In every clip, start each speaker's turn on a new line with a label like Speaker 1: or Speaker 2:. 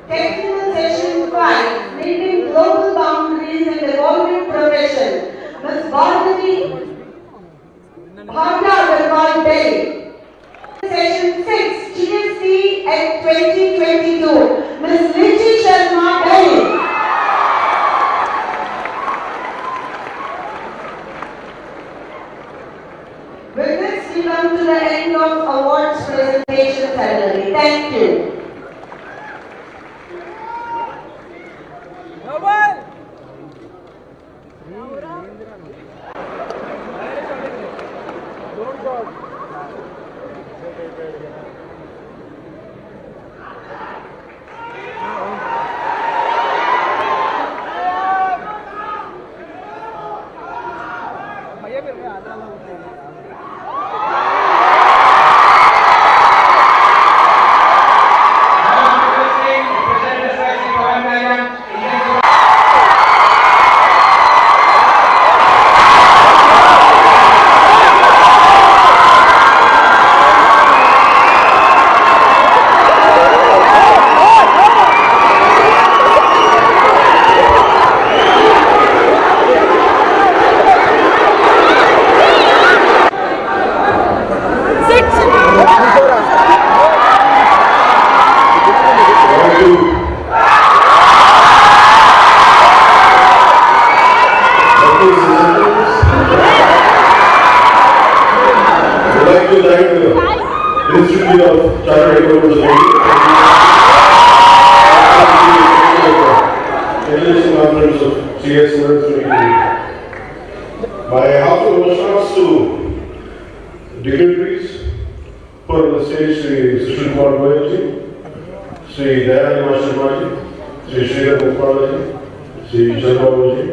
Speaker 1: Technical Session 5, Linking Global Boundaries and Evolving Profession, Ms. Bhargava Agarwal, Delhi. Session 6, GST at 2022, Ms. Lichi Sharma, Delhi. With this, we come to the end of awards presentation ceremony. Thank you.
Speaker 2: My heartfelt wishes to dignitaries for the stage, Sri Sushil Kumar Goyalji, Sri Dayani Masharmaji, Sri Sridhar Mukherjee, Sri Chandrababuji,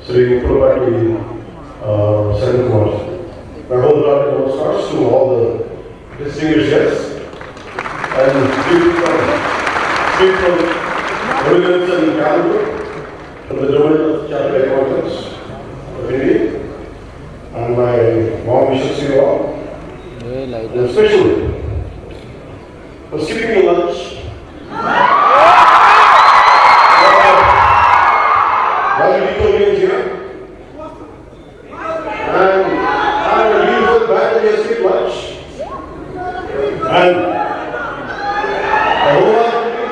Speaker 2: Sri Mukherjee, Saran Kumar. My whole heart and namaskars to all the distinguished guests and speak from elegance and caliber from the domain of chartered accountants of India. And my warm wishes to you all. And especially for skipping your lunch. While you eat here. And I will leave for the back and just skip lunch. And I wholeheartedly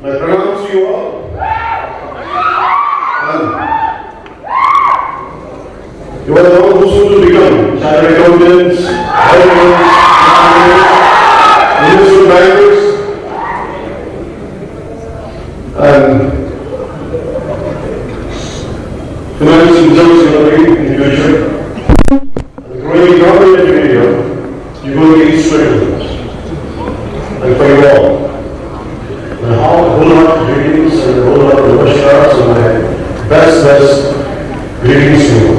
Speaker 2: my pranams to you all. And you are the one who soon to become chartered accountants, auditors, municipal bankers, and finance reserves in the future. The growing economy of India, you will be instrumental. And for you all, my wholehearted greetings and wholehearted namaskars and my best greetings to you all.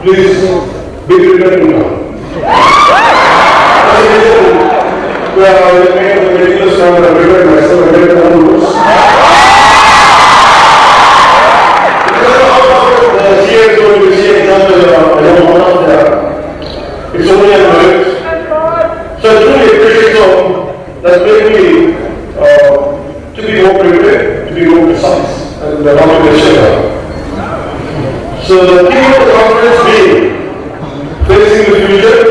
Speaker 2: Please be prepared now. I made the ridiculous sound and prepared myself and made my own rules. The CA is going to see example, it's only a minute. So I truly appreciate that made me to be more prepared, to be more precise, and not to be sure. So the theme of the conference being facing the future,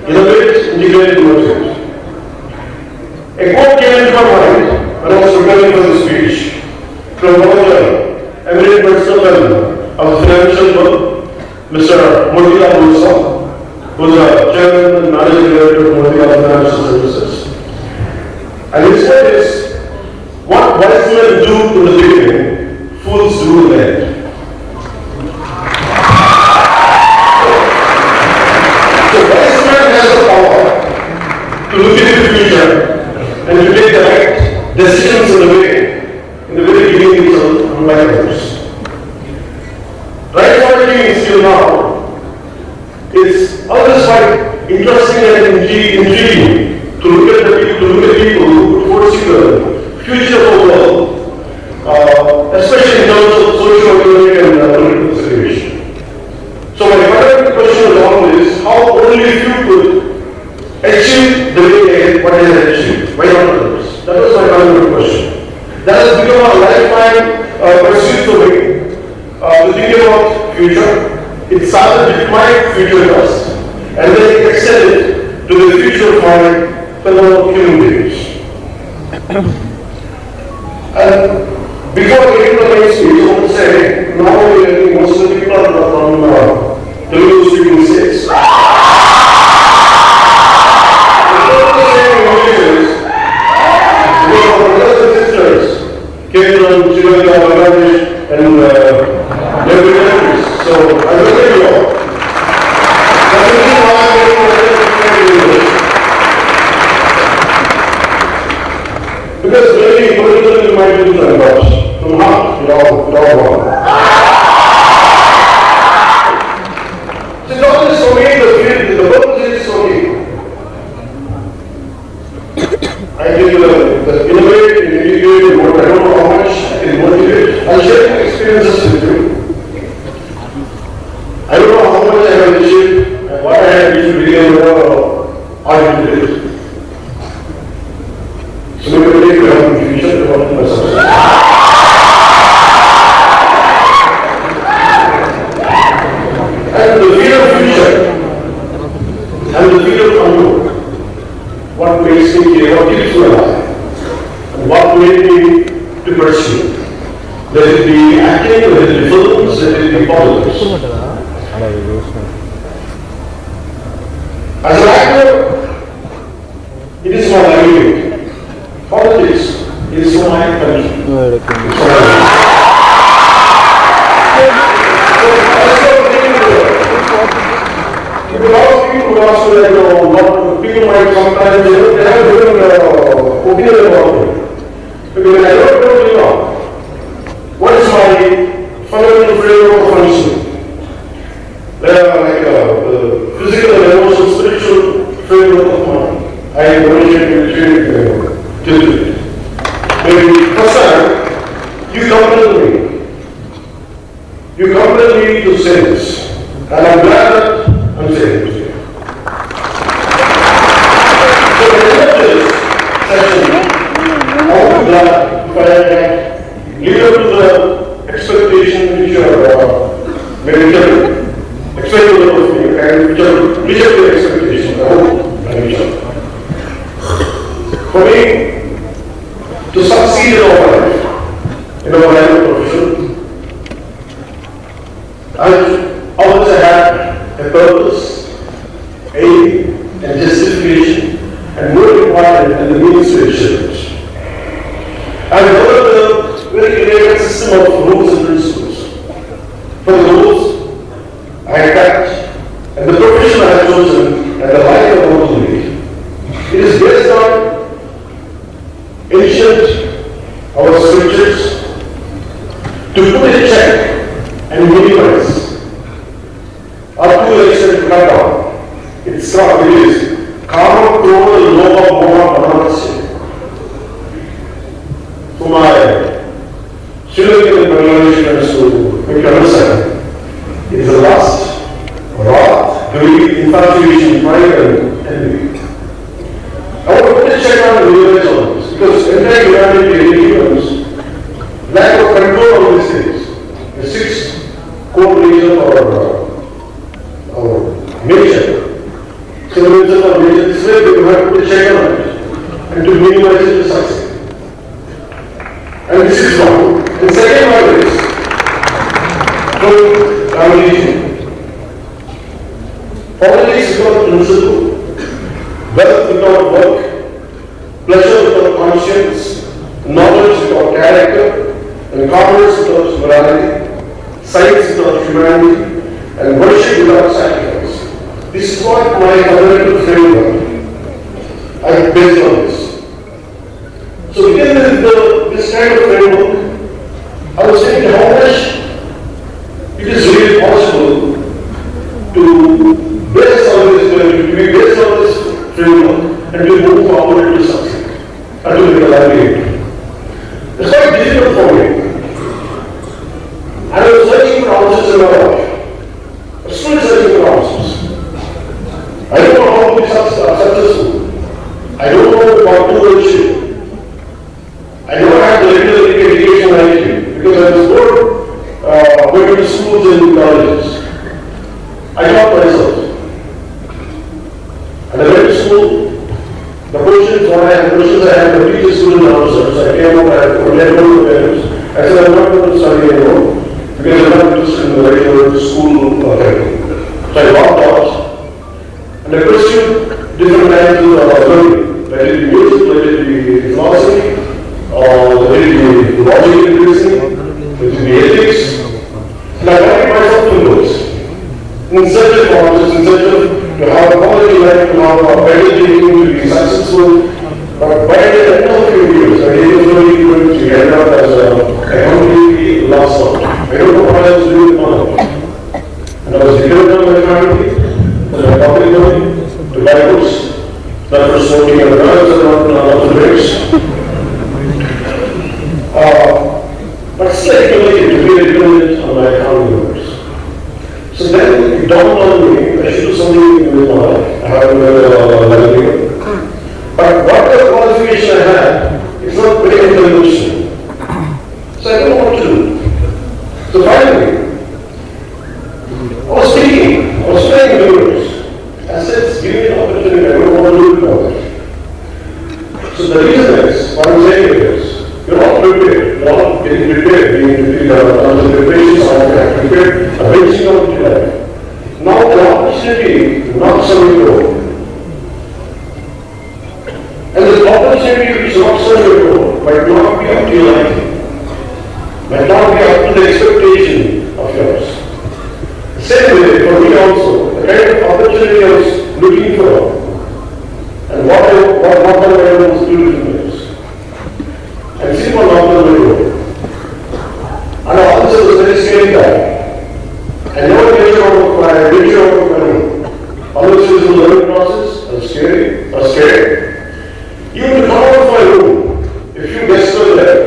Speaker 2: innovate, integrate, innovate. A quote came into my mind when I was preparing for the speech from one of the eminent personnel of the financial world, Mr. Motilal Oswal, who is a chairman and managing director of Motilal Financial Services. And his word is, what wise men do in the beginning, fools do in the end. Right from the beginning till now, it's always quite interesting and intriguing to look at people who foresee the future of the world, especially in terms of socio-economic and political situation. So my final question is always, how only few could achieve the way what they have achieved? Why not others? That was my final question. That has become a lifetime pursuit for me. To think about future, it started with my future trust, and then it extended to the future of my fellow human beings. And before getting to the main speech, I want to say, now most of the people are from Telugu speaking states. Came from Sri Lanka, Bangladesh, and neighboring countries. So I welcome you all. That's the reason why I'm getting English. Because really, politically, you might be different, but from heart, we all want. So it's not just for me, the purpose is for me. I think the innovate and integrate and what I don't know how much I can motivate. I'll share my experiences with you. I don't know how much I have achieved and what I have achieved really or how I did it. So maybe we will have in the future to help myself. And the fear of future and the fear of unknown. What makes me care, what keeps me alive, and what made me to pursue. Let it be acting, let it be films, let it be politics. As an actor, it is my livelihood. Politics is for my country. It's for my Because a lot of people who ask me, people might sometimes they have a different opinion about me. Because I don't know what is my fundamental framework of functioning. There are like the physical and emotional, spiritual framework of mind. I appreciate it till today. Maybe first time, you compelled me. You compelled me to say this. And I'm glad that I'm saying it to you. So at the end of this session, I would be glad if I can live up to the expectation which you are very careful. Expect a lot of me, and live up to the expectation. I hope I reach out. For me, to succeed in our life, in our line of profession, I always had a purpose, aim, and justification, and more important, and the means to achieve it. I developed a very clear system of rules and principles. For the rules I attach, and the profession I have chosen, and the life I want to lead, it is based on ancient, our scriptures, to put a check and minimize. Or to extent cut down. It's not, it is karma, krona, loha, moha, manasya. For my Sri Lankan and Bangladesh friends to make you understand, it is a lust, wrath, greed, infatuation, pride, and envy. I want to put a check on the realize on this because entire humanity, humans, lack of control on these things. The six core reasons or nature. So the reason of nature is where you have to put a check on it and to minimize it to succeed. And this is one. And second one is through religion. Politics without principle, wealth without work, pleasure without conscience, knowledge without character, and commerce without morality, science without humanity, and worship without sacrifice. This is what my fundamental framework I based on this. So within this kind of framework, I was thinking how much it is really answers in my life. I'm still searching for answers. I don't know how to be successful. I don't know what to achieve. I never had the regular education I needed because I was good going to schools and colleges. I taught myself. And I went to school. The questions I had, the teachers student answers. I came up, I had to parents. I said, I'm not going to study anymore because I'm not interested in the regular school thing. So I walked out and I pursued different kinds of learning. Let it be music, let it be philosophy, let it be logic and reasoning, let it be ethics. And I wanted myself to those. In such a process, in such a to have a quality life, to have a better thinking, to be successful. But by the end of a few years, I was really going to end up as a completely lost out. I don't know what I was doing with my life. And I was dependent on my family, on my public money, to buy books, not for smoking and drugs and not for drinks. But still, to be dependent on my family members. So then it dawned on me, I should do something with my life. I have a livelihood. But whatever qualification I had, it's not very intelligent. So I don't know what to do. So finally, I was thinking, I was playing the universe. I said, give me an opportunity, I don't want to do it now. So the reason is, what I'm saying is, you're all prepared, you're all getting prepared, the preparations are prepared, reaching out to life. Now the opportunity knocks on your door. And the opportunity which knocks on your door might not be up to your liking, might not be up to the expectation of yours. The same way for me also, the kind of opportunity I was looking for, and what I was doing is, and see what knocked on the door. And all this was very scary guy. I never ventured out of my room. All this was a learning process. I was scared. Even to come out of my room, a few guests were there,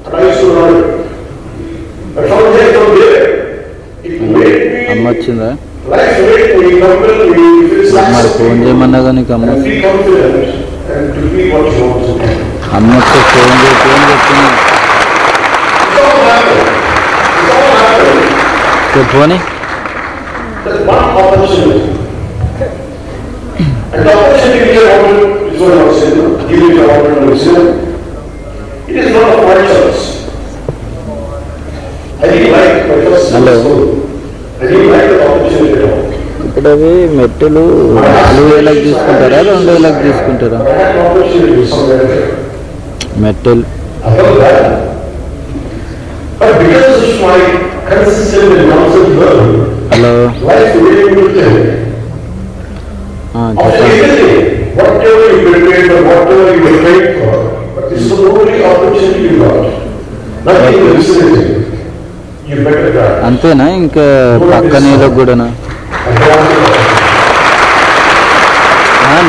Speaker 2: and I used to run it. But from there, it made me, life made me, compelled me to feel successful, and be confident, and to be what you want to be. It's all happened. That's one opportunity. And the opportunity which I wanted is what I was saying, give me the opportunity. It is not of my choice. I didn't like my first school. I didn't like the opportunity at all.
Speaker 3: ఇప్పుడు అవి మెట్టెలు 2,000 తీసుకుంటారా 2,000 తీసుకుంటారా మెట్టెలు hello అంతేనా ఇంకా పక్కనేలో కూడానా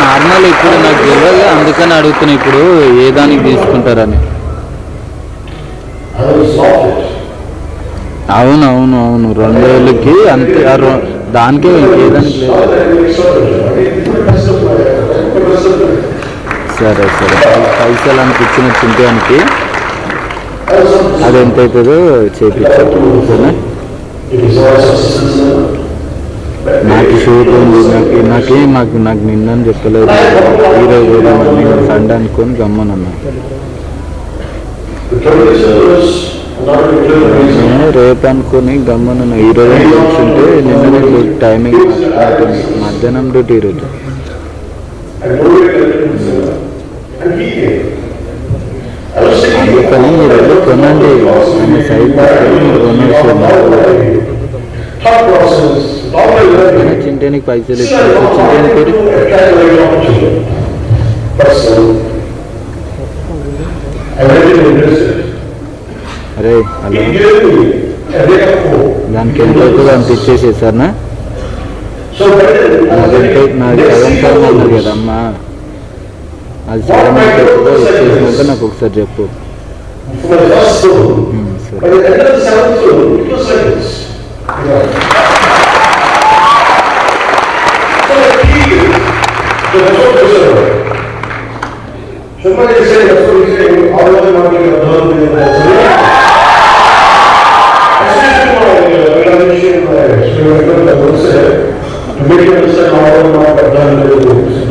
Speaker 3: normal ఇప్పుడు నాకు తెలియదు అందుకని అడుగుతున్నా ఇప్పుడు ఏ దానికి తీసుకుంటారని అవును 2,000కి అంతే దానికే ఇంకేదానికి లేదు సరే పైసలు అనిపించిన తింటానికి అది ఎంత అవుతుందో చేయించాను నాకు షూట్ ఉంది నాకు నిన్నని చెప్పలేదు ఈరోజు నేను సండే అనుకొని గమ్మనన్నా నేను రేపు అనుకొని గమ్మనన్నా ఈరోజు కూర్చుంటే నిన్న టైమింగ్ మధ్యాహ్నం డ్యూటీ ఈరోజు అందుకని మీరు వెళ్ళి కొనండి అనే సైడ్ కొనేసి చింటేనికి పైసలు చింటేని పేరు అరే హలో దానికి ఎంత అవుతుందో అంత ఇచ్చేసేసారనా నాది సగం సగం అన్నారు కదమ్మా అది సగం ఎంత అవుతుందో ఇచ్చేసినాక నాకు ఒకసారి చెప్పు సరే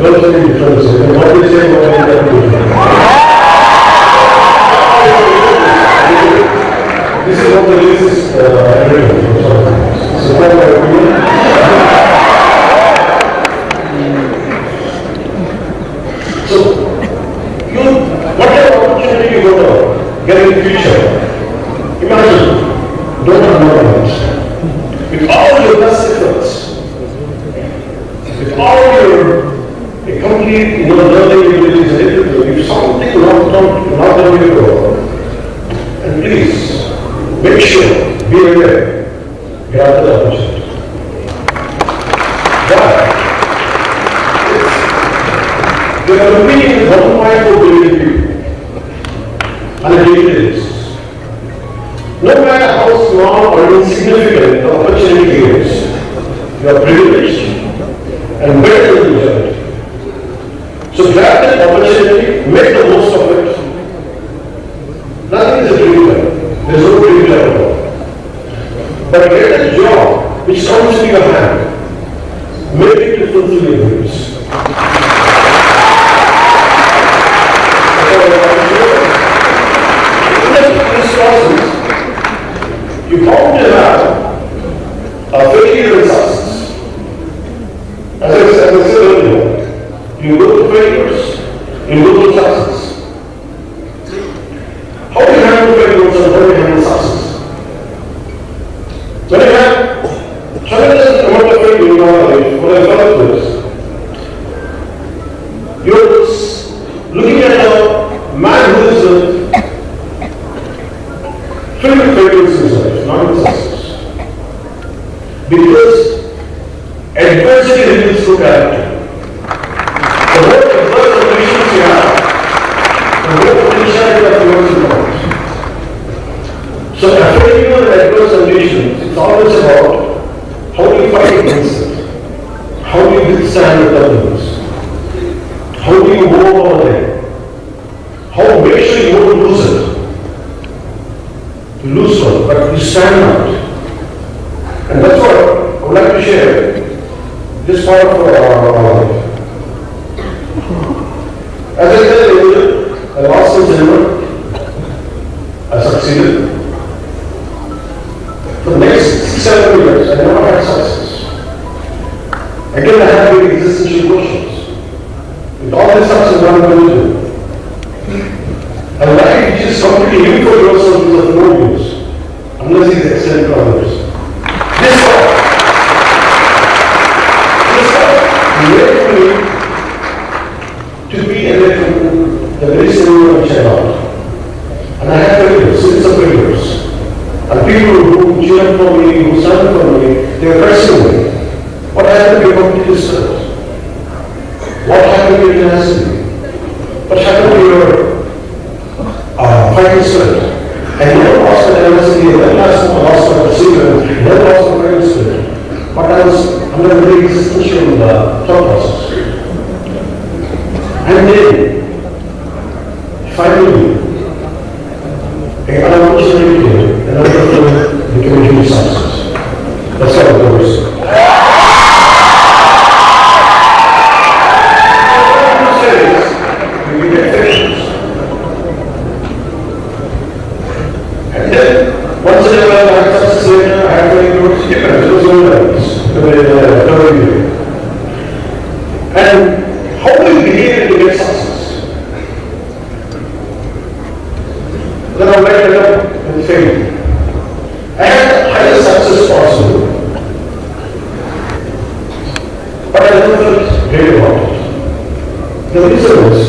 Speaker 2: totally different. So you cannot be saying what you can do. This is what the release is agreement. So what my opinion. So you, whatever opportunity you go to get in the future, imagine, don't undermine it. With all your best efforts, with all your complete learning abilities and everything, if something not done you go, and please make sure, be aware, grab the opportunity. Why? They are competing with 1.4 billion people on a daily basis. No matter how small or insignificant the opportunity is, you are privileged and better than the majority. So grab that opportunity, make the most of it. Nothing is a dream job. There is no dream job at all. But get a job which comes in your hand. Make it to fulfill your dreams. You bound to have a failure in success. As I said earlier, you go to failures, you go to success. How do you handle failures and how do you handle success? When you have tremendous amount of failure in your life, what I felt was, you're looking at a man who is filled with failures in his life, not in success. Because adversity reveals true character. The more adverse conditions you have, the more potentiality of yours is out. So after you have adverse conditions, it's always about how do you fight against it? How do you withstand the turbulence? How do you move over there? How make sure you won't lose it? You lose one, but you stand out. And that's what I would like to share. This part of our life. As I said earlier, I lost in cinema. I succeeded. For the next 6-7 years, I never had success. Again, I had very existential questions. With all this success, what am I going to do? A life which is completely new for yourself is of no use, unless it is extended to others. This led me to be the very similar which I got. And I had failures, series of failures. And people who cheered for me, who stand for me, they were pressing me. What happened to your completely served? What happened to your tenacity? What happened to your fighting spirit? I never lost my tenacity, I never lost my perseverance, never lost my fighting spirit. But I was under a very existential thought process. And then, finally, an opportunity came, and I became a huge success. That's how it goes. You get failures. And then, once in a while, I had success later, I had failures, it was all levels. And how do you behave to get success? Then I went up and failed. I had the highest success possible, but I never felt great about it. The reason was,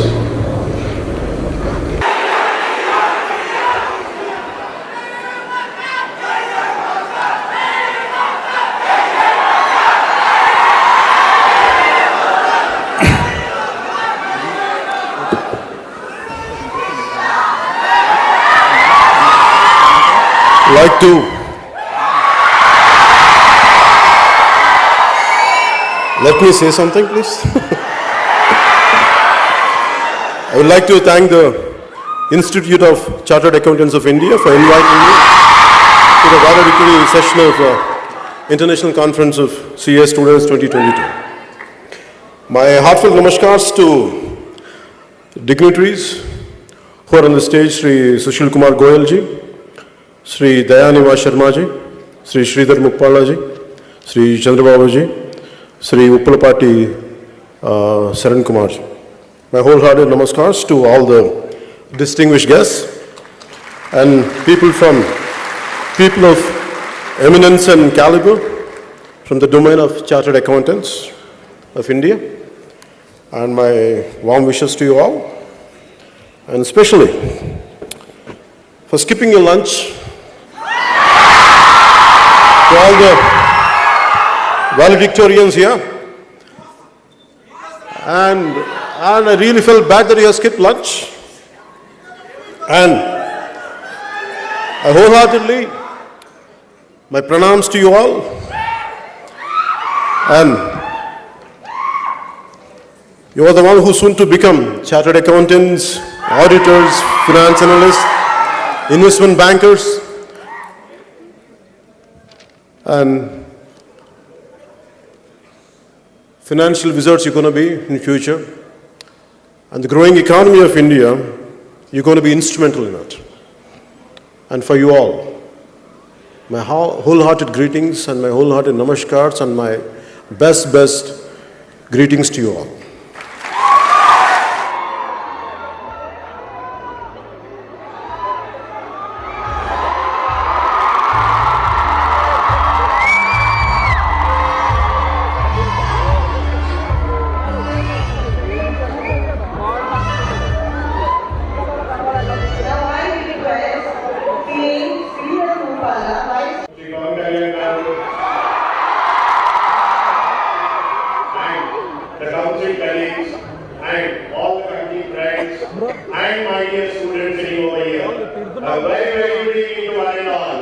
Speaker 4: let me say something, please. I would like to thank the Institute of Chartered Accountants of India for inviting me to the valedictory session of International Conference of CA Students 2022. My heartfelt namaskars to dignitaries who are on the stage, Sri Sushil Kumar Goyal ji, Sri Dayanima Sharma ji, Sri Sridhar Muppala ji, Sri Chandrababu ji, Sri Uppalapati Saran Kumar ji. My wholehearted namaskars to all the distinguished guests and people of eminence and caliber from the domain of Chartered Accountants of India. And my warm wishes to you all, and especially for skipping your lunch, to all the valedictorians here. And I really felt bad that you have skipped lunch. And I wholeheartedly, my pranams to you all. And you are the one who soon to become chartered accountants, auditors, finance analysts, investment bankers, and financial wizards you're going to be in the future. And the growing economy of India, you're going to be instrumental in it. And for you all, my wholehearted greetings and my wholehearted namaskars and my best greetings to you all.
Speaker 1: Now I request Sri Pawan Kalyan
Speaker 2: and the council colleagues and all the country friends and my dear students sitting over here. A very, very good evening to one and all.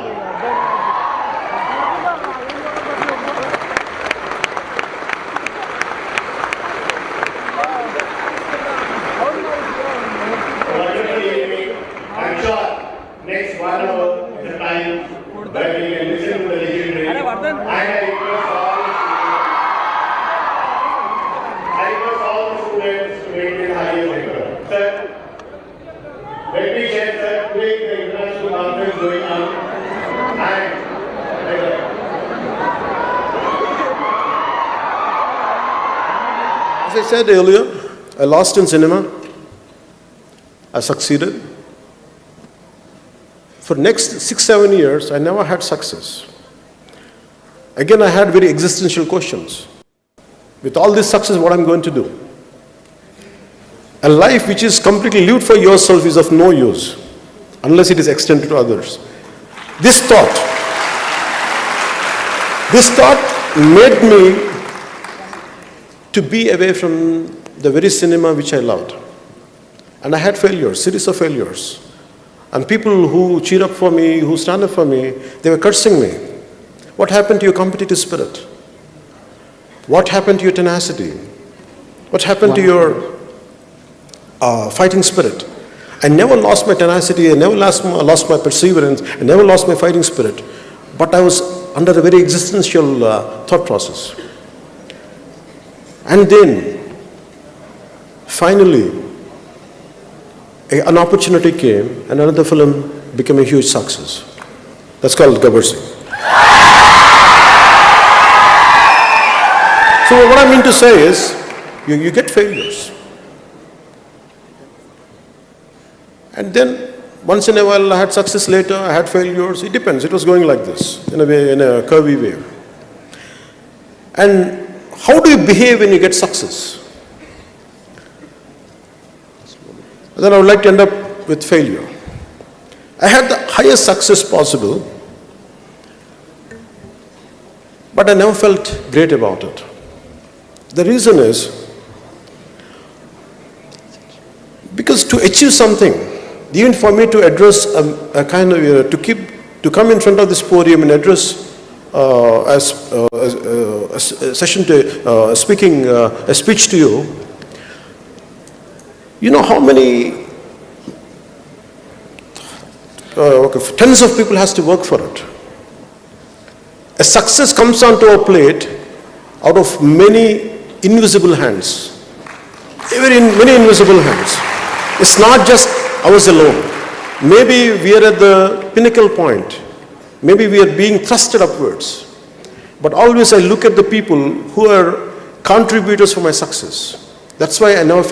Speaker 2: Wonderful evening. I'm sure next 1 hour is the time where we can listen to the legendary. And I request all the students to maintain higher rigor. Sir, let me share, sir, today the international conference going on. And
Speaker 4: As I said earlier, I lost in cinema. I succeeded. For next 6-7 years, I never had success. Again, I had very existential questions. With all this success, what I'm going to do? A life which is completely lived for yourself is of no use unless it is extended to others. This thought made me to be away from the very cinema which I loved. And I had failures, series of failures. And people who cheer up for me, who stand up for me, they were cursing me. What happened to your competitive spirit? What happened to your tenacity? What happened to your fighting spirit? I never lost my tenacity, I never lost my perseverance, I never lost my fighting spirit. But I was under a very existential thought process. And then, finally, an opportunity came and another film became a huge success. That's called Gabbar Singh. So what I mean to say is, you get failures. And then, once in a while I had success, later I had failures. It depends. It was going like this, in a way, in a curvy way. And how do you behave when you get success? Then I would like to end up with failure. I had the highest success possible, but I never felt great about it. The reason is, because to achieve something, even for me to address a kind of, to come in front of this podium and address a session to, speaking, a speech to you, you know how many tens of people has to work for it. A success comes onto a plate out of many invisible hands. Many invisible hands. It's not just ours alone. Maybe we are at the pinnacle point. Maybe we are being thrusted upwards. But always I look at the people who are contributors for my success. That's why I never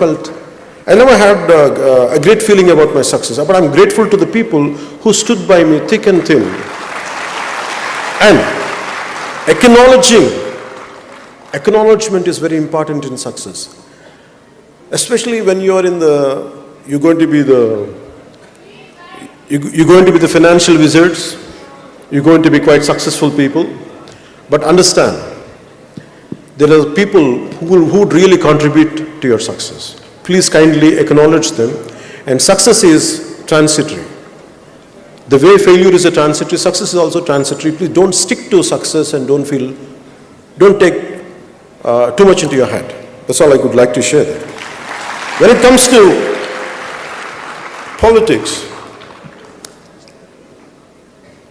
Speaker 4: had a great feeling about my success. But I'm grateful to the people who stood by me thick and thin. And acknowledgement is very important in success. Especially when you're going to be the financial wizards, you're going to be quite successful people. But understand, there are people who would really contribute to your success. Please kindly acknowledge them. And success is transitory. The way failure is a transitory, success is also transitory. Please don't stick to success and don't take too much into your head. That's all I would like to share there. When it comes to politics,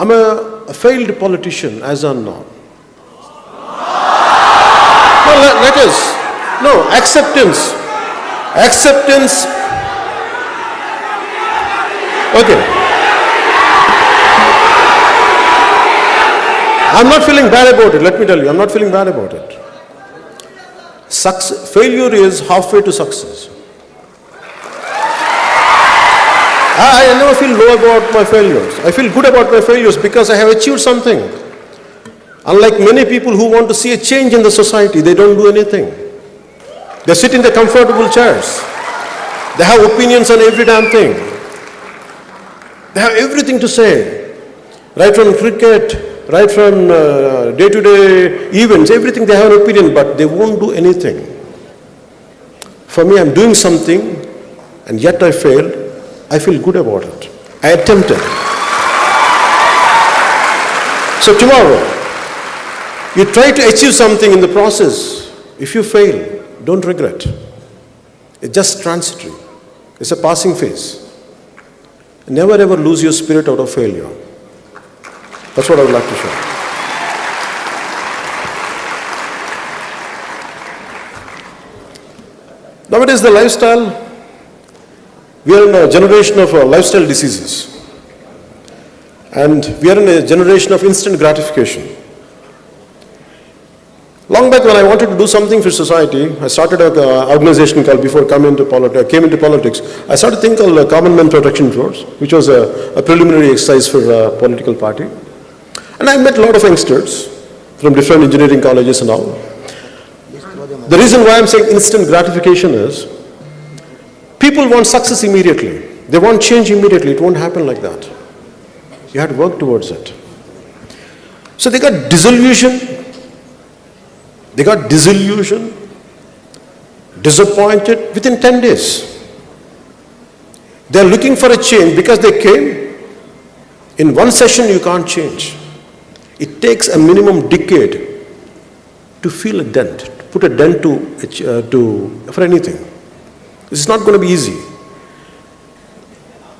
Speaker 4: I'm a failed politician as on now. Acceptance. Okay. I'm not feeling bad about it, let me tell you, I'm not feeling bad about it. Failure is halfway to success. I never feel low about my failures. I feel good about my failures because I have achieved something. Unlike many people who want to see a change in the society, they don't do anything. They sit in their comfortable chairs. They have opinions on every damn thing. They have everything to say. Right from cricket, right from day-to-day events, everything they have an opinion, but they won't do anything. For me, I'm doing something, and yet I failed. I feel good about it. I attempted. So tomorrow, you try to achieve something in the process. If you fail, don't regret. It's just transitory. It's a passing phase. Never ever lose your spirit out of failure. That's what I would like to share. Nowadays, the lifestyle, we are in a generation of lifestyle diseases. And we are in a generation of instant gratification. Long back when I wanted to do something for society, I started an organization called, before I came into politics, I started a thing called Common Man Protection Force, which was a preliminary exercise for a political party. And I met a lot of youngsters from different engineering colleges and all. The reason why I'm saying instant gratification is, people want success immediately. They want change immediately. It won't happen like that. You have to work towards it. So they got disillusioned. Disappointed within 10 days. They're looking for a change because they came. In one session, you can't change. It takes a minimum decade to feel a dent, to put a dent for anything. It's not going to be easy.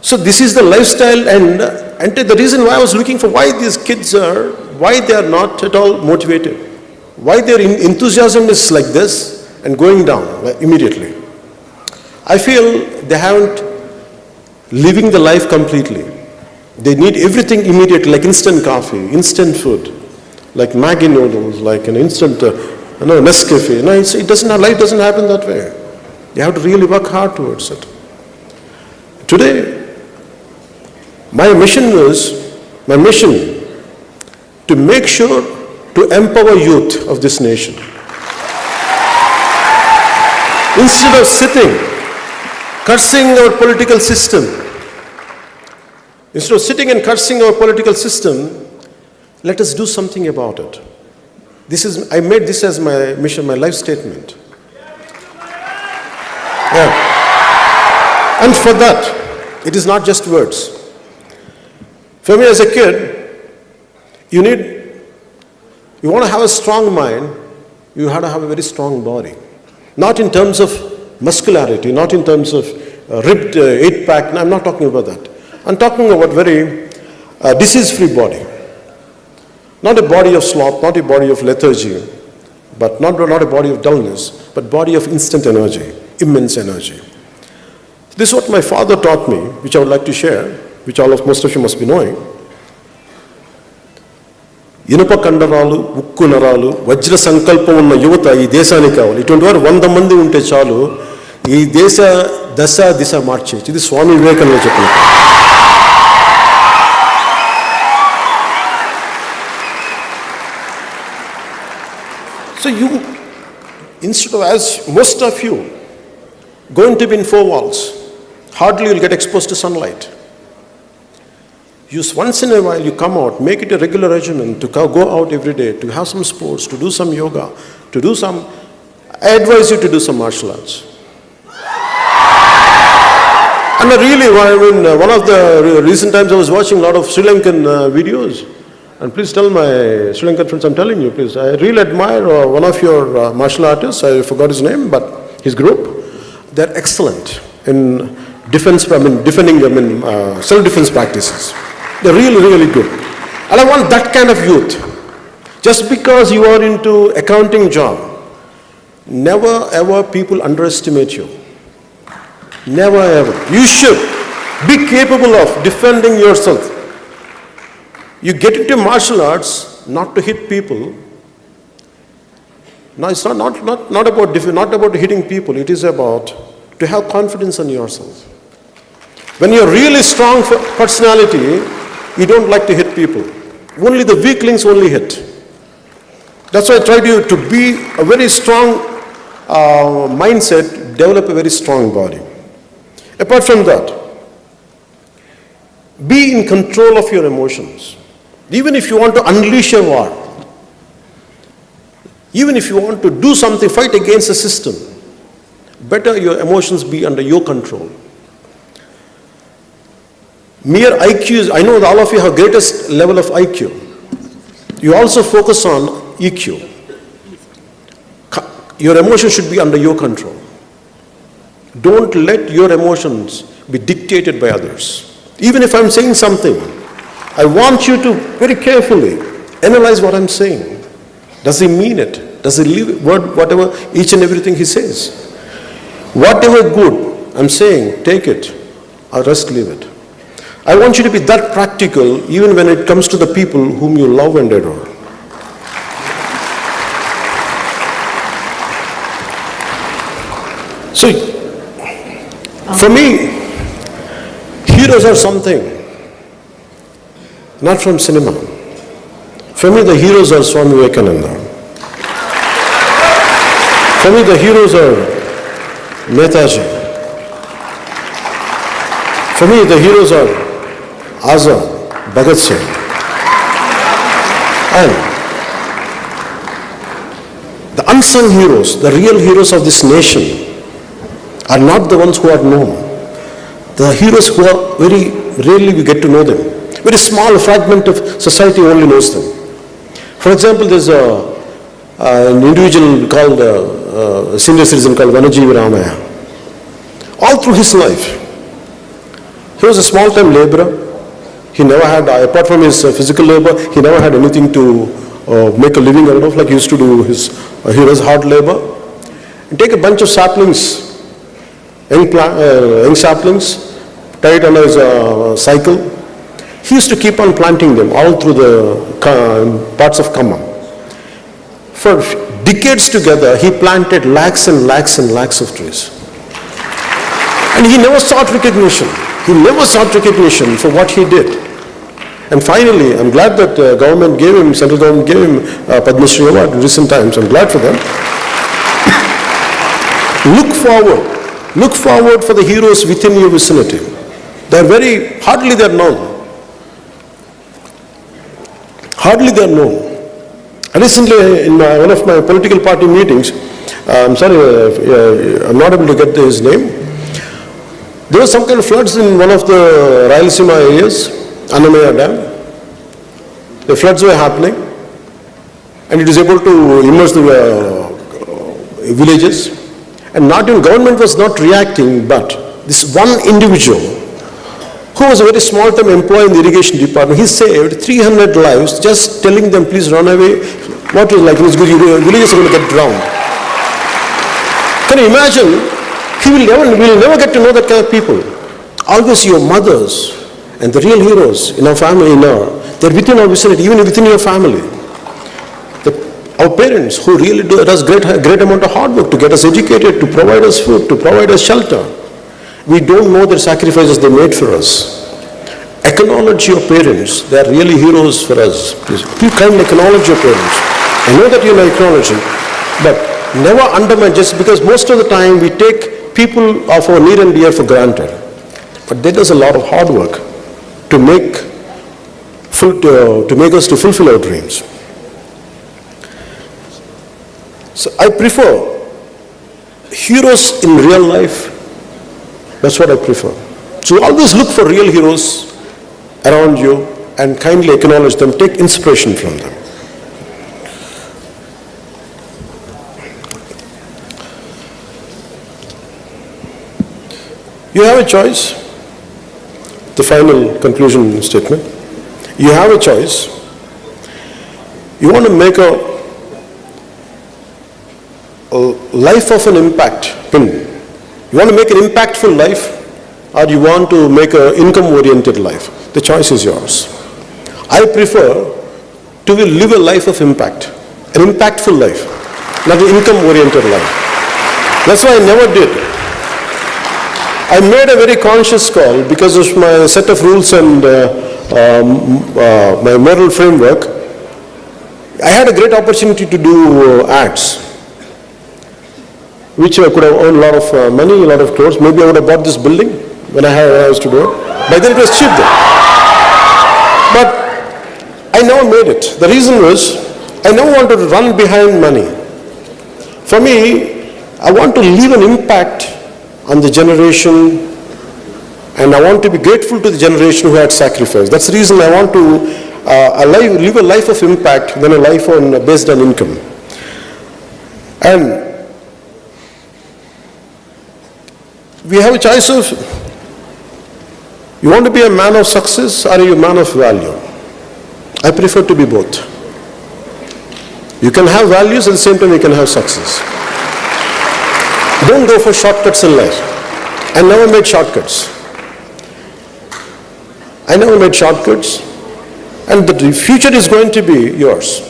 Speaker 4: So this is the lifestyle, and the reason why I was looking for why these kids why they are not at all motivated. Why their enthusiasm is like this and going down immediately. I feel they haven't living the life completely. They need everything immediately, like instant coffee, instant food, like Maggi noodles, like an instant Nescafe. No, life doesn't happen that way. You have to really work hard towards it. Today, my mission to make sure to empower youth of this nation. Instead of sitting, cursing our political system, let us do something about it. I made this as my mission, my life statement. Yeah. And for that, it is not just words. For me as a kid, you want to have a strong mind, you have to have a very strong body. Not in terms of muscularity, not in terms of ripped 8-pack, no, I'm not talking about that. I'm talking about very disease-free body. Not a body of sloth, not a body of lethargy, but not a body of dullness, but body of instant energy, immense energy. This is what my father taught me, which I would like to share, which most of you must be knowing. ఇనుప కండరాలు, ఉక్కు నరాలు, వజ్ర సంకల్పం ఉన్న యువత ఈ దేశానికి కావాలి. ఇటువంటి వారు 100 మంది ఉంటే చాలు, ఈ దేశ దశ దిశ మార్చేయచ్చు. ఇది స్వామి వివేకానంద చెప్పిన. So you, instead of, as most of you, going to be in 4 walls, hardly you'll get exposed to sunlight. Once in a while you come out, make it a regular regimen to go out every day, to have some sports, to do some yoga, to do some, I advise you to do some martial arts. And really, one of the recent times I was watching a lot of Sri Lankan videos. And please tell my Sri Lankan friends, I'm telling you, please, I really admire one of your martial artists, I forgot his name, but his group, they're excellent in defending self-defense practices. They're really, really good. And I want that kind of youth. Just because you are into accounting job, never ever people underestimate you. Never ever. You should be capable of defending yourself. You get into martial arts not to hit people. No, it's not about hitting people. It is about to have confidence in yourself. When you're really strong personality, you don't like to hit people. Only the weaklings only hit. That's why I tried to be a very strong mindset, develop a very strong body. Apart from that, be in control of your emotions. Even if you want to unleash a war, even if you want to do something, fight against the system, better your emotions be under your control. Mere IQ is, I know that all of you have greatest level of IQ. You also focus on EQ. Your emotions should be under your control. Don't let your emotions be dictated by others. Even if I'm saying something, I want you to very carefully analyze what I'm saying. Does he mean it? Does he live whatever, each and everything he says? Whatever good I'm saying, take it, or just leave it. I want you to be that practical even when it comes to the people whom you love and adore. So, for me, heroes are something, not from cinema. For me, the heroes are Swami Vivekananda. For me, the heroes are Netaji. For me, the heroes are Azad, Bhagat Singh. And the unsung heroes, the real heroes of this nation, are not the ones who are known. The heroes who are very rarely we get to know them. Very small fragment of society only knows them. For example, there's an individual called, a senior citizen called Vanajeev Ramaya. All through his life, he was a small-time laborer. He never had, apart from his physical labor, he never had anything to make a living out of, like he used to do his hero's hard labor. And take a bunch of saplings, young saplings, tie it under his cycle. He used to keep on planting them all through the parts of Khammam. For decades together, he planted lakhs and lakhs and lakhs of trees. And he never sought recognition. He never sought recognition for what he did. And finally, I'm glad that central government gave him Padma Shri Award in recent times. I'm glad for them. Look forward for the heroes within your vicinity. Hardly they're known. Recently, in one of my political party meetings, I'm sorry, I'm not able to get his name. There was some kind of floods in one of the Rayalaseema areas, Annamaya Dam. The floods were happening, and it was able to immerse the villages. And not even government was not reacting, but this one individual, who was a very small-time employee in the irrigation department, he saved 300 lives just telling them, please run away, What is like in his villages are going to get drowned. Can you imagine? We will never get to know that kind of people. Always your mothers and the real heroes in our family, they're within our vicinity, even within your family. Our parents who really does great amount of hard work to get us educated, to provide us food, to provide us shelter. We don't know the sacrifices they made for us. Acknowledge your parents. They are really heroes for us. Please kindly acknowledge your parents. I know that you're acknowledging, but never undermine, just because most of the time we take people of our near and dear for granted. But they does a lot of hard work to make us to fulfill our dreams. So I prefer heroes in real life. That's what I prefer. So always look for real heroes around you and kindly acknowledge them, take inspiration from them. You have a choice. The final conclusion statement. You have a choice. You want to make a life of an impact. You want to make an impactful life, or you want to make an income-oriented life? The choice is yours. I prefer to live a life of impact, an impactful life, not an income-oriented life. That's why I never did. I made a very conscious call because of my set of rules and my moral framework. I had a great opportunity to do ads, which I could have earned a lot of money, a lot of crores. Maybe I would have bought this building when I was to do it. By then it was cheap then. But I never made it. The reason was, I never wanted to run behind money. For me, I want to leave an impact on the generation, and I want to be grateful to the generation who had sacrificed. That's the reason I want to live a life of impact than a life based on income. And we have a choice of, you want to be a man of success or are you a man of value? I prefer to be both. You can have values at the same time you can have success. Don't go for shortcuts in life. I never made shortcuts. And the future is going to be yours.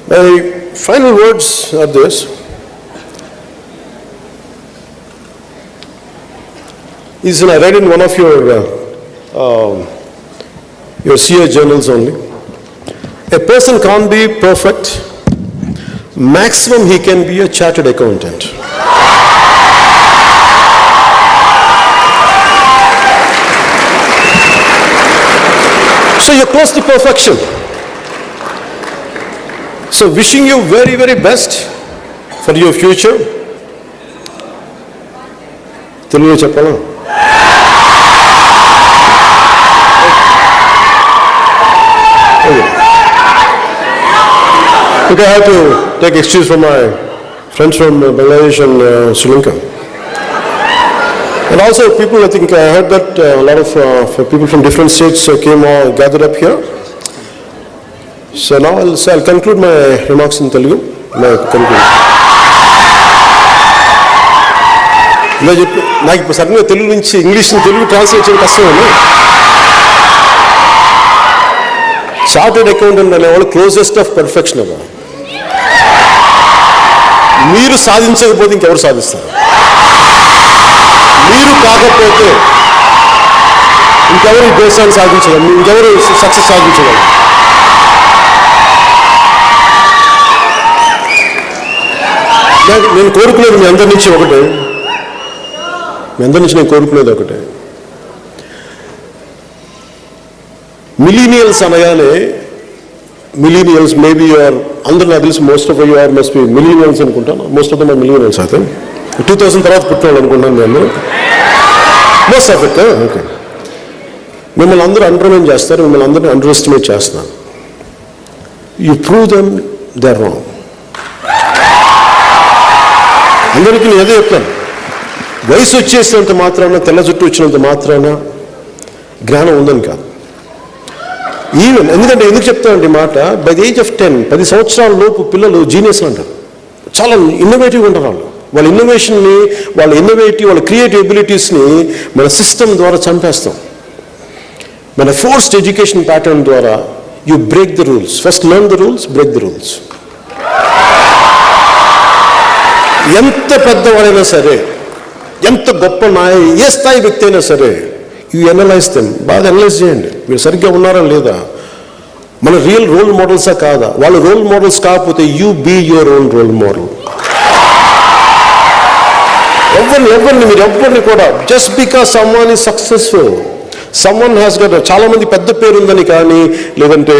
Speaker 4: My final words are this. I read in one of your CA journals only. A person can't be perfect. Maximum he can be a chartered accountant. So you're close to perfection. So wishing you very, very best for your future. Telugu cheppala. Okay, I have to take excuse from my friends from Bangladesh and Sri Lanka. And also people, I think I heard that a lot of people from different states came or gathered up here. So now I'll conclude my remarks in Telugu. నాకు ఇప్పుడు సడన్గా తెలుగు నుంచి English Telugu translate చేయడం కష్టమని. Chartered accountant అనేవాళ్ళు closest of perfection అవ్వ. మీరు సాధించకపోతే ఇంకెవరు సాధిస్తారు? మీరు కాకపోతే ఇంకెవరు ఈ దేశాన్ని సాధించగలరు? ఇంకెవరు సక్సెస్ సాధించగలరు? నేను కోరుకునేది మీ అందరి నుంచి ఒకటే, నేను కోరుకునేది ఒకటే. మిలీనియల్స్ అనగానే, మిలీనియల్స్ మేబీ యూఆర్, అందరూ నాకు తెలిసి most of you are must be millennials అనుకుంటాను. Most of them are millennials అయితే 2000 తర్వాత పుట్టినాడు అనుకుంటాను నేను. Most of it. ఓకే, మిమ్మల్ని అందరూ అండర్మైన్ చేస్తారు, మిమ్మల్ని అందరినీ అండర్ ఎస్టిమేట్ చేస్తున్నాను. You prove them they are wrong. అందరికీ నేను అదే చెప్తాను. వయసు వచ్చేసినంత మాత్రాన, తెల్ల జుట్టు వచ్చినంత మాత్రాన జ్ఞానం ఉందని కాదు. ఈవెన్ ఎందుకు చెప్తానండి ఈ మాట, బై ది ఏజ్ ఆఫ్ 10 సంవత్సరాల లోపు పిల్లలు జీనియస్లు అంటారు. చాలా ఇన్నోవేటివ్గా ఉంటారు వాళ్ళు. వాళ్ళ ఇన్నోవేషన్ని, వాళ్ళ క్రియేటివ్ ఎబిలిటీస్ని మన సిస్టమ్ ద్వారా చంపేస్తాం. మన ఫోర్స్డ్ ఎడ్యుకేషన్ ప్యాటర్న్ ద్వారా you break the rules. First learn the rules, break the rules. ఎంత పెద్దవాడైనా సరే, ఎంత గొప్ప ఏ స్థాయి వ్యక్తి అయినా సరే, యూ అనలైజ్ దెమ్. బాగా అనలైజ్ చేయండి, మీరు సరిగ్గా ఉన్నారా లేదా, మన రియల్ రోల్ మోడల్సా కాదా. వాళ్ళు రోల్ మోడల్స్ కాకపోతే you be your own role model. ఎవరిని కూడా just because someone is successful, someone has got, చాలా మంది పెద్ద పేరు ఉందని కానీ, లేదంటే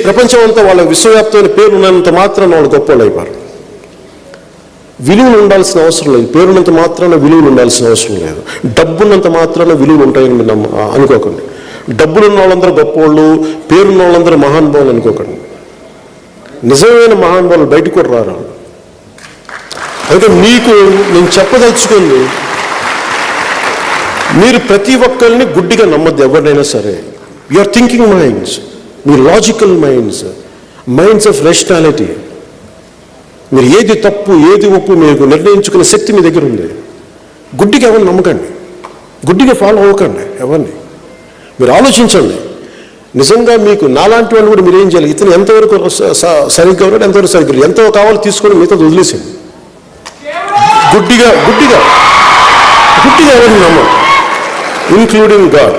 Speaker 4: ప్రపంచం అంతా వాళ్ళ విశ్వవ్యాప్తమైన పేరు ఉన్నంత మాత్రాన వాళ్ళు గొప్ప వాళ్ళు అయిపోయారు. విలువలు ఉండాల్సిన అవసరం లేదు. పేరున్నంత మాత్రాన విలువలు ఉండాల్సిన అవసరం లేదు. డబ్బున్నంత మాత్రాన విలువలు ఉంటాయని మీరు అనుకోకండి. డబ్బులున్న వాళ్ళందరూ గొప్పవాళ్ళు, పేరున్న వాళ్ళందరూ మహానుభావులు అనుకోకండి. నిజమైన మహానుభావులు బయటకు కూడా రారు. అయితే మీకు నేను చెప్పదలుచుకుంది, మీరు ప్రతి ఒక్కరిని గుడ్డిగా నమ్మద్దు. ఎవరినైనా సరే, your thinking minds, me logical minds of rationality, మీరు ఏది తప్పు ఏది ఒప్పు మీకు నిర్ణయించుకునే శక్తి మీ దగ్గర ఉంది. గుడ్డిగా ఎవరిని నమ్మకండి, గుడ్డిగా ఫాలో అవ్వకండి ఎవరిని. మీరు ఆలోచించండి. నిజంగా మీకు నాలాంటి వాళ్ళు కూడా మీరు ఏం చేయాలి, ఇతను ఎంతవరకు సరిగ్గా ఉన్నాడు, ఎంతవరకు సరిగ్గా, ఎంతో కావాలో తీసుకొని మిగతా వదిలేసింది. గుడ్డిగా ఎవరిని నమ్మం, ఇంక్లూడింగ్ గాడ్.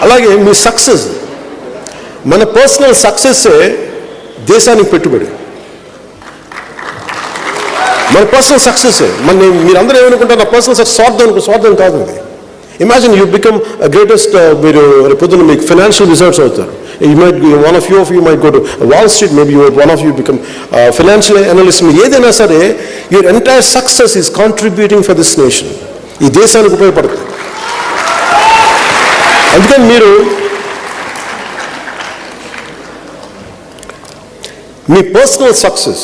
Speaker 4: అలాగే మీ సక్సెస్, మన పర్సనల్ సక్సెస్సే దేశానికి పెట్టుబడి. మన పర్సనల్ సక్సెస్సే మీరందరూ ఏమనుకుంటారు, నా పర్సనల్ సక్సెస్ స్వార్థం కాదు అది. ఇమాజిన్ యూ బికమ్ గ్రేటెస్ట్, మీరు పొద్దున్న మీకు ఫైనాన్షియల్ రిజల్ట్స్ అవుతారు. one of you might go to Wall Street, maybe one of you become financial analyst. ఏదైనా సరే, your entire success is contributing for this nation. ఈ దేశానికి ఉపయోగపడుతుంది. అందుకని మీరు మీ personal success,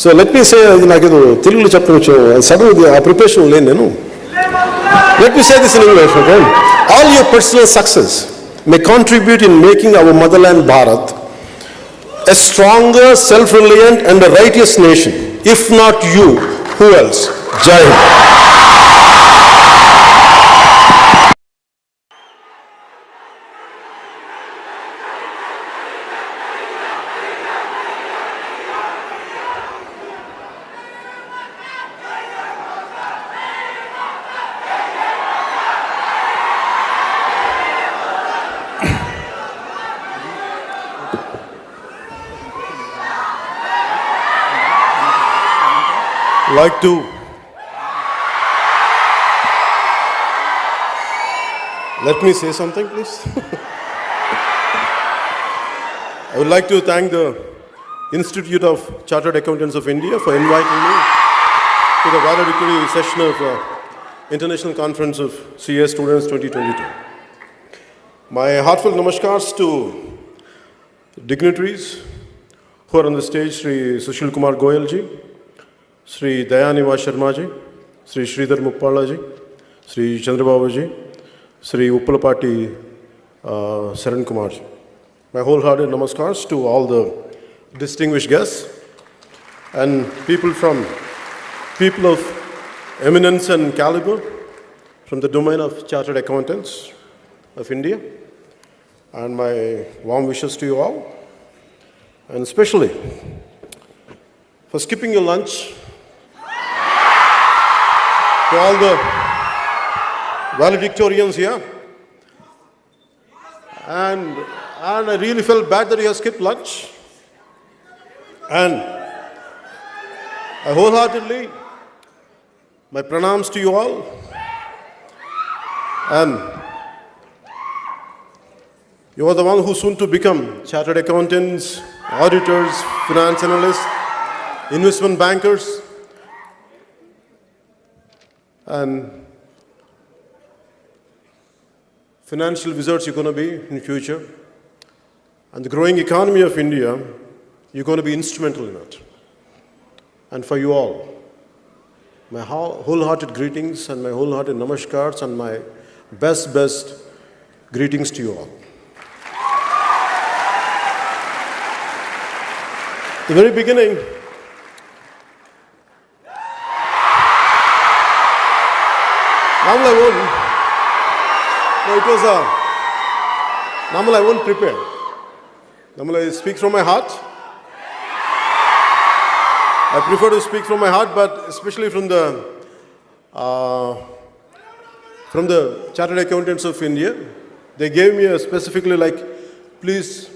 Speaker 4: so let me say, నాకేదో తెలుగులో చెప్పవచ్చు, సడన్ ఆ ప్రిపరేషన్ లేను నేను. Let me say this in English. All your personal success may contribute in making our motherland Bharat a stronger, self-reliant and a righteous nation. If not you, who else? Jai Hind. Like to let me say something, please. I would like to thank the Institute of Chartered Accountants of India for inviting me to the valedictory session of International Conference of CA Students 2022. My heartfelt namaskars to dignitaries who are on the stage, Sri Sushil Kumar Goyal ji, Sri Dayanivas Sharma ji, Sri Sridhar Muppala ji, Sri Chandrababu ji, Sri Uppalapati Saran Kumar ji. My wholehearted namaskars to all the distinguished guests and people of eminence and caliber from the domain of Chartered Accountants of India, and my warm wishes to you all, and especially for skipping your lunch, to all the valedictorians here. And I really felt bad that you have skipped lunch. And I wholeheartedly, my pranams to you all. And you are the one who soon to become chartered accountants, auditors, finance analysts, investment bankers, and financial wizards you're going to be in the future. And the growing economy of India, you're going to be instrumental in it. And for you all, my wholehearted greetings and my wholehearted namaskars and my best greetings to you all. The very beginning, I won't prepare. Normally I speak from my heart. I prefer to speak from my heart, but especially from the Chartered Accountants of India, they gave me specifically like, please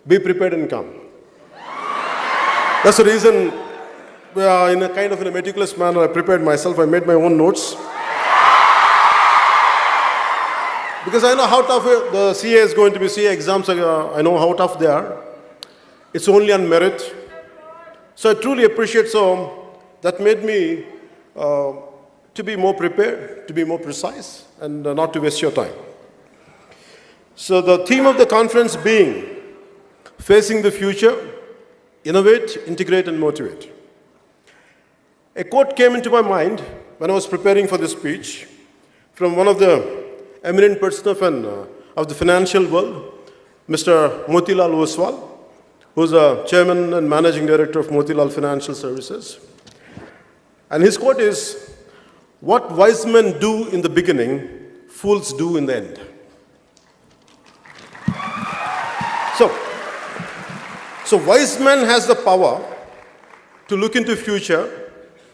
Speaker 4: be prepared and come. That's the reason, in a kind of in a meticulous manner, I prepared myself. I made my own notes. Because I know how tough the CA is going to be. CA exams, I know how tough they are. It's only on merit. So I truly appreciate, so that made me to be more prepared, to be more precise, and not to waste your time. So the theme of the conference being, facing the future, innovate, integrate, and motivate. A quote came into my mind when I was preparing for this speech from one of the eminent person of the financial world, Mr. Motilal Oswal, who's a chairman and managing director of Motilal Financial Services. And his quote is, "What wise men do in the beginning, fools do in the end." So wise man has the power to look into future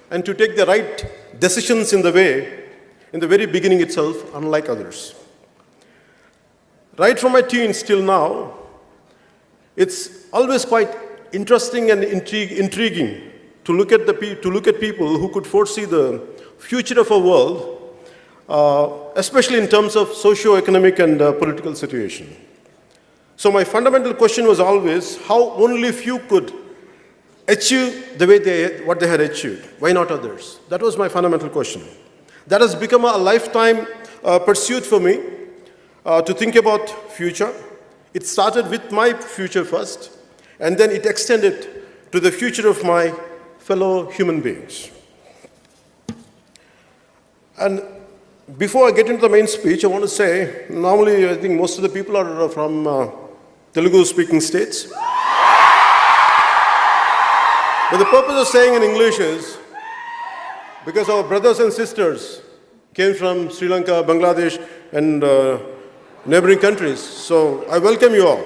Speaker 4: and to take the right decisions in the very beginning itself, unlike others. Right from my teens till now, it's always quite interesting and intriguing to look at people who could foresee the future of a world, especially in terms of socio-economic and political situation. So my fundamental question was always how only few could achieve what they had achieved. Why not others? That was my fundamental question. That has become a lifetime pursuit for me to think about future. It started with my future first, and then it extended to the future of my fellow human beings. And before I get into the main speech, I want to say, normally I think most of the people are from Telugu-speaking states. But the purpose of saying in English is, because our brothers and sisters came from Sri Lanka, Bangladesh, and neighboring countries. So I welcome you all.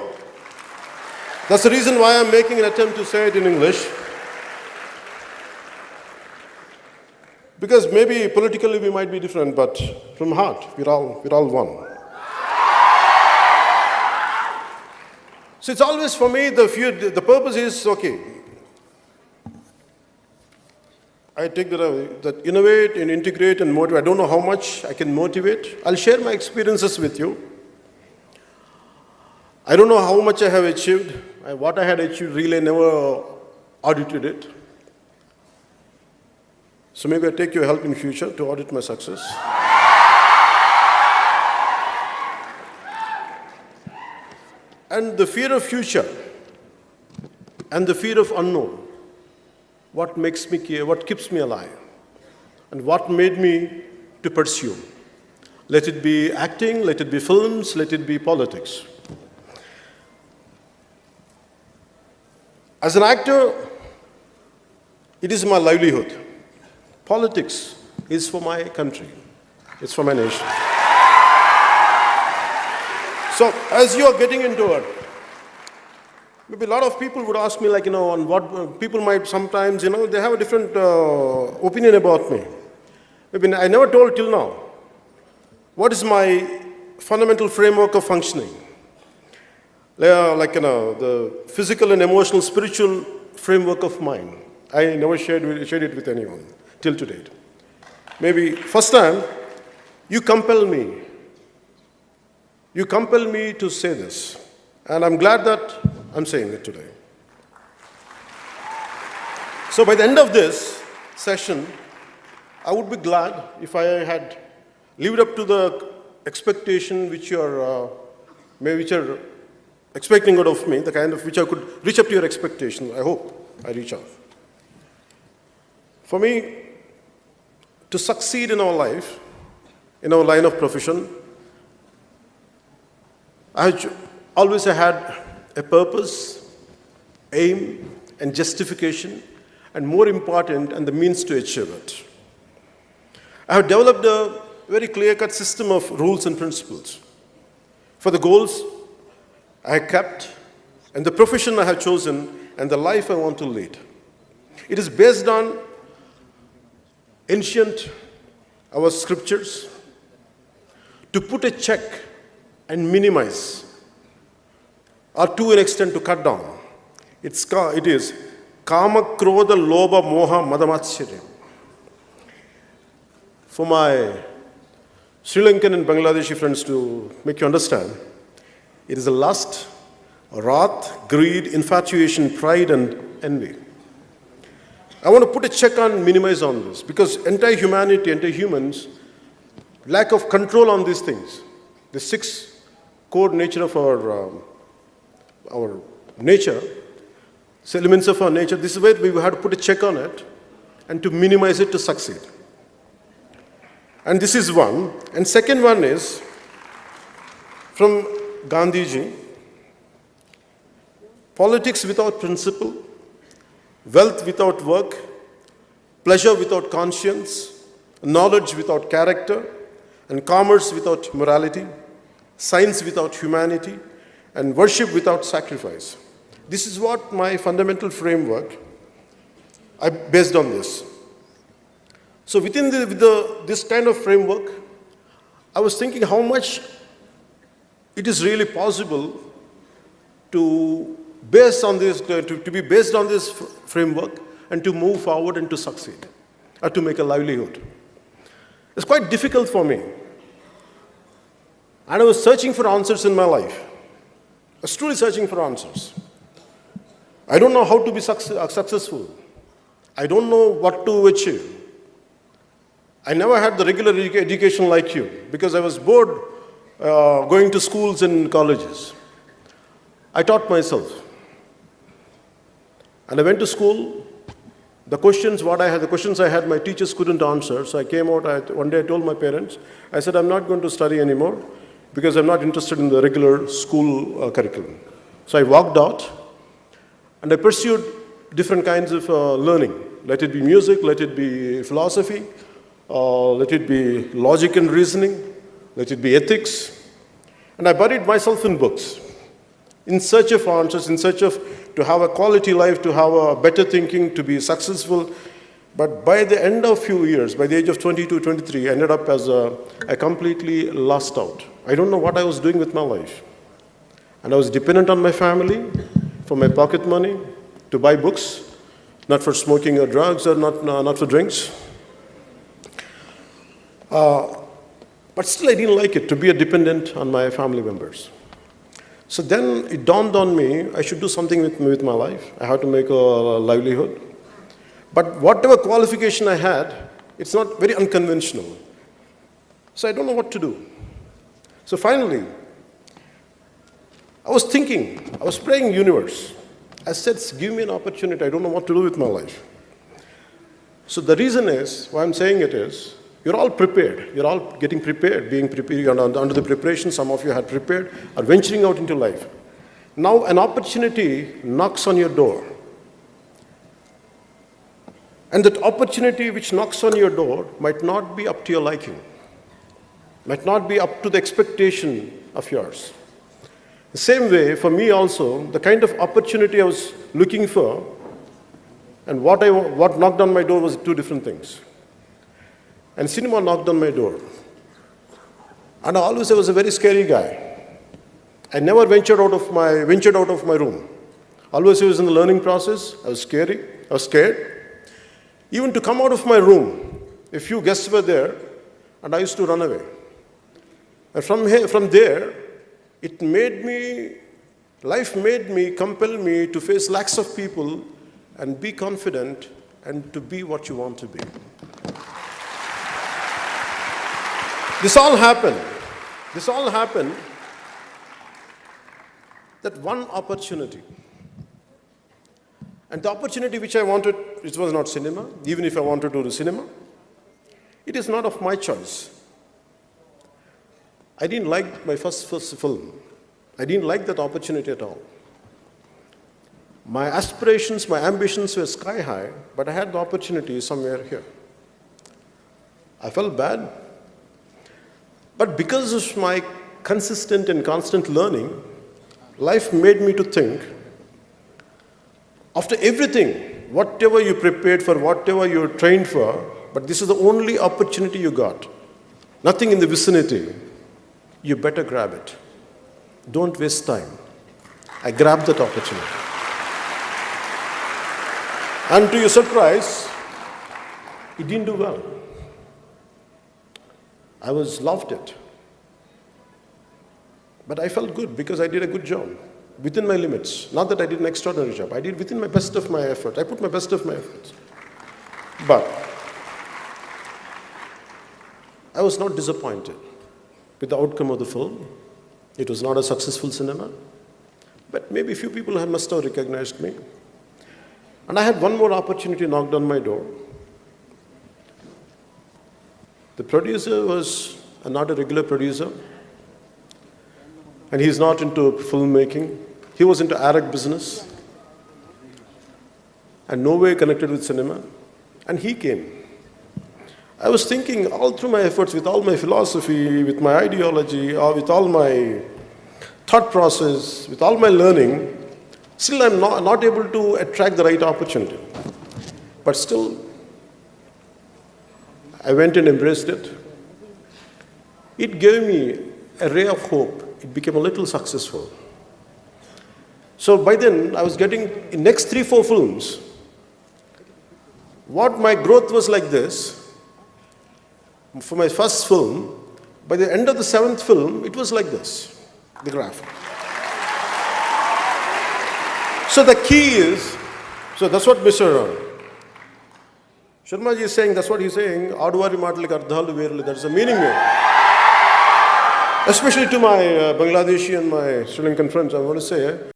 Speaker 4: That's the reason why I'm making an attempt to say it in English. Because maybe politically we might be different, but from heart, we're all one. So it's always for me, the purpose is, okay, I take that innovate and integrate and motivate. I don't know how much I can motivate. I'll share my experiences with you. I don't know how much I have achieved. What I had achieved, really, I never audited it. So maybe I take your help in future to audit my success. And the fear of future and the fear of unknown, what keeps me alive, and what made me to pursue. Let it be acting, let it be films, let it be politics. As an actor, it is my livelihood. Politics is for my country. It's for my nation. So as you are getting into it, maybe a lot of people would ask me, like, on what people might sometimes, they have a different opinion about me. Maybe I never told till now what is my fundamental framework of functioning. The physical and emotional, spiritual framework of mine. I never shared it with anyone till to date. Maybe first time, you compel me. You compel me to say this. And I'm glad that I'm saying it today. So by the end of this session, I would be glad if I had lived up to the expectation which you're expecting out of me, the kind of which I could reach up to your expectations. I hope I reach out. For me, to succeed in our life, in our line of profession, always had a purpose, aim, and justification, and more important, and the means to achieve it. I have developed a very clear-cut system of rules and principles for the goals I have kept, and the profession I have chosen, and the life I want to lead. It is based on ancient, our scriptures, to put a check and minimize, or to an extent to cut down. It is Kama, Krodha, Lobha, Moha, Madamatsharya. For my Sri Lankan and Bangladeshi friends to make you understand, it is a lust, wrath, greed, infatuation, pride, and envy. I want to put a check on, minimize on this, because entire humanity, entire humans, lack of control on these things. The six core nature of our nature, elements of our nature, this is where we have to put a check on it and to minimize it to succeed. And this is one. And second one is from Gandhiji: politics without principle, wealth without work, pleasure without conscience, knowledge without character, and commerce without morality, science without humanity, and worship without sacrifice. This is what my fundamental framework, I based on this. So within this kind of framework, I was thinking how much it is really possible to base on this, to be based on this framework and to move forward and to succeed, or to make a livelihood. It's quite difficult for me. And I was searching for answers in my life. I was truly searching for answers. I don't know how to be successful. I don't know what to achieve. I never had the regular education like you because I was bored going to schools and colleges. I taught myself. And I went to school. The questions I had, my teachers couldn't answer. So I came out, one day I told my parents, I said, I'm not going to study anymore because I'm not interested in the regular school curriculum. So I walked out and I pursued different kinds of learning. Let it be music, let it be philosophy, let it be logic and reasoning, let it be ethics. And I buried myself in books, in search of answers, in search of to have a quality life, to have a better thinking, to be successful. But by the end of few years, by the age of 22, 23, I ended up as I completely lost out. I don't know what I was doing with my life. And I was dependent on my family for my pocket money to buy books, not for smoking or drugs or not for drinks. But still I didn't like it to be a dependent on my family members. So then it dawned on me, I should do something with my life. I have to make a livelihood. But whatever qualification I had, it's not very unconventional. So I don't know what to do. So finally, I was thinking, I was praying universe. I said, give me an opportunity. I don't know what to do with my life. So the reason is, why I'm saying it is, you're all prepared. You're all getting prepared, being prepared. Under the preparation, some of you had prepared, are venturing out into life. Now an opportunity knocks on your door. And that opportunity which knocks on your door might not be up to your liking, might not be up to the expectation of yours. The same way, for me also, the kind of opportunity I was looking for and what knocked on my door was two different things. And cinema knocked on my door. And I was a very scary guy. I never ventured out of my room. Always I was in the learning process. I was scared. Even to come out of my room, a few guests were there, and I used to run away. And from there, life made me, compel me to face lakhs of people and be confident and to be what you want to be. This all happened that one opportunity. And the opportunity which I wanted, it was not cinema, even if I wanted to do cinema. It is not of my choice. I didn't like my first film. I didn't like that opportunity at all. My aspirations, my ambitions were sky high, but I had the opportunity somewhere here. I felt bad. But because of my consistent and constant learning, life made me to think, after everything, whatever you prepared for, whatever you trained for, but this is the only opportunity you got, nothing in the vicinity, you better grab it. Don't waste time. I grabbed that opportunity. And to your surprise, it didn't do well. I was laughed at. But I felt good because I did a good job within my limits. Not that I did an extraordinary job. I did within my best of my effort. I put my best of my efforts. But I was not disappointed with the outcome of the film. It was not a successful cinema. But maybe a few people must have recognized me. And I had one more opportunity knocked on my door. The producer was not a regular producer. And he's not into filmmaking. He was into Arab business. And no way connected with cinema. And he came. I was thinking all through my efforts, with all my philosophy, with my ideology, or with all my thought process, with all my learning, still I'm not able to attract the right opportunity. But still, I went and embraced it. It gave me a ray of hope. It became a little successful. So by then, I was getting, in next 3-4 films, what my growth was like this. For my first film, by the end of the 7th film, it was like this, the graph. So the key is, so that's what Mr. Sharma ji is saying, that's what he's saying, Aduvari Matalik Ardhalu Verlu, there's a meaning there. Especially to my Bangladeshi and my Sri Lankan friends, I want to say,